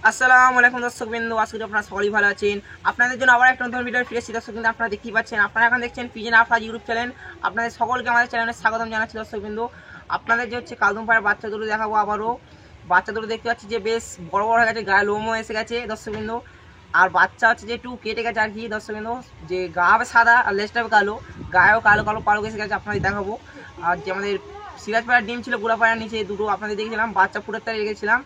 আসসালামু আলাইকুম দর্শকবৃন্দ, আশা করি আপনারা সকলেই ভালো আছেন। আপনাদের জন্য আবার একটা নতুন ভিডিও ফিরে এসেছি দর্শকবৃন্দ। আপনারা দেখতেই পাচ্ছেন, আপনারা এখন দেখছেন পিজন আফরাজ ইউটিউব চ্যানেল। আপনাদের সকলকে আমাদের চ্যানেলে স্বাগতম জানাচ্ছি দর্শকবৃন্দ। আপনাদের যে হচ্ছে কালদম পাড়ার বাচ্চা দুটো দেখাবো আবারও। বাচ্চা দুটো দেখতে পাচ্ছি যে বেশ বড় বড় হয়ে গেছে, গায়ে লোমও এসে গেছে দর্শকবৃন্দ। আর বাচ্চা হচ্ছে যে একটু কেটে গেছে আর কি দর্শকবৃন্দ, যে গা হবে সাদা আর লেজটা হবে কালো, গায়েও কালো কালো পালক এসে গেছে, আপনাদের দেখাবো। আর যে আমাদের সিরাজপাড়ার ডিম ছিল গুড়াপাড়ার নিচে দুটো, আপনাদের দেখেছিলাম বাচ্চা ফুটের তারে রেখেছিলাম।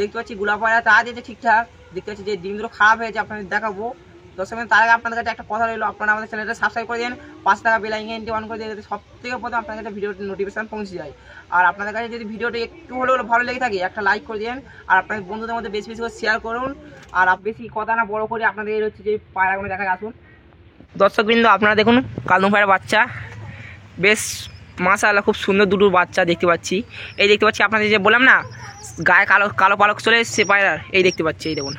দেখতে পাচ্ছি গুলাপাড়া তা যেতে ঠিকঠাক, দেখতে পাচ্ছি যে ডিমগুলো খারাপ হয়েছে, আপনাদের দেখাবো। দর্শক তার আগে আপনাদের কাছে একটা কথা রইলো, আপনারা আমাদের চ্যানেলটা সাবস্ক্রাইব করে দিন, 5 টাকা বেল আইকনটি অন করে দিয়ে যাতে সব থেকে প্রথমে আপনাদের কাছে ভিডিওটি নোটিফিকেশন পৌঁছে যায়। আর আপনাদের কাছে যদি ভিডিওটি একটু হলেও ভালো লেগে থাকে একটা লাইক করে দিন, আর আপনাদের বন্ধুদের মধ্যে বেশি বেশি করে শেয়ার করুন। আর বেশি কথা না বড় করে আপনাদের হচ্ছে যে পায়রাগুলো দেখায় আসুন। দর্শকবৃন্দ আপনারা দেখুন কালদম পায়রা বাচ্চা, বেশ মাশাআল্লাহ খুব সুন্দর দুটো বাচ্চা দেখতে পাচ্ছি। এই দেখতে পাচ্ছি আপনাদের যে বললাম না গায়ে কালো কালো পালক চলে এসছে পায়রার, এই দেখতে পাচ্ছি। এই দেখুন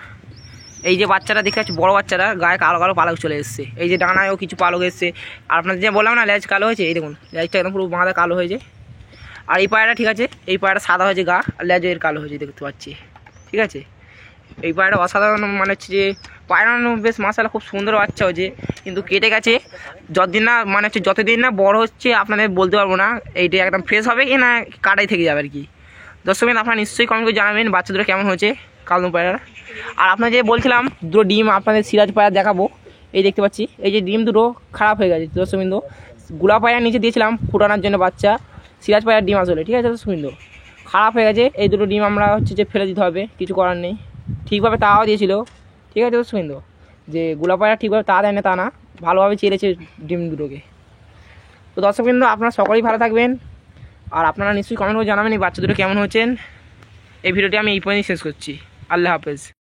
এই যে বাচ্চাটা দেখতে পাচ্ছি, বড় বাচ্চাটা গায়ে কালো কালো পালক চলে এসছে, এই যে ডানায়ও কিছু পালক এসছে। আর আপনাদের যে বললাম না লেজ কালো হয়েছে, এই দেখুন লেজটা একদম পুরো বাঁধা কালো হয়েছে। আর এই পায়রাটা ঠিক আছে, এই পায়রাটা সাদা হয়েছে গা, আর লেজ এর কালো হয়েছে দেখতে পাচ্ছি, ঠিক আছে। এই পায়রাটা অসাধারণ, মানে হচ্ছে যে পায়রা বেশ মাশাআল্লাহ খুব সুন্দর বাচ্চা হয়েছে, কিন্তু কেটে গেছে। যতদিন না মানে হচ্ছে যতদিন না বড় হচ্ছে আপনাদের বলতে পারবো না এইটা একদম ফ্রেশ হবে কি না কাটাই থেকে যাবে আর কি। দর্শক আপনারা নিশ্চয়ই কমেন্ট করে জানাবেন বাচ্চা দুটো কেমন হয়েছে কালদম পায়রা। আর আপনার যে বলছিলাম দুটো ডিম আপনাদের সিরাজ পায়রা দেখাবো, এই দেখতে পাচ্ছি এই যে ডিম দুটো খারাপ হয়ে গেছে দর্শকবৃন্দ। গুলা পায়রা নিচে দিয়েছিলাম ফুটানোর জন্য বাচ্চা, সিরাজ পায়রার ডিম আসলে, ঠিক আছে দর্শকবৃন্দ, খারাপ হয়ে গেছে। এই দুটো ডিম আমরা হচ্ছে যে ফেলে দিতে হবে, কিছু করার নেই। ঠিকভাবে তাও দিয়েছিল, ঠিক আছে দর্শকবৃন্দ, যে গুলা পায়রা ঠিকভাবে তা দেয় না তা না, ভালোভাবে চেলেছে ডিম দুটোকে। তো দর্শকবৃন্দ আপনারা সকলেই ভালো থাকবেন, আর আপনারা নিশ্চয়ই কমেন্ট করে জানাবেন এই বাচ্চা দুটো কেমন হচ্ছেন। এই ভিডিওটি আমি এই পর্যন্তই শেষ করছি। আল্লাহ হাফেজ।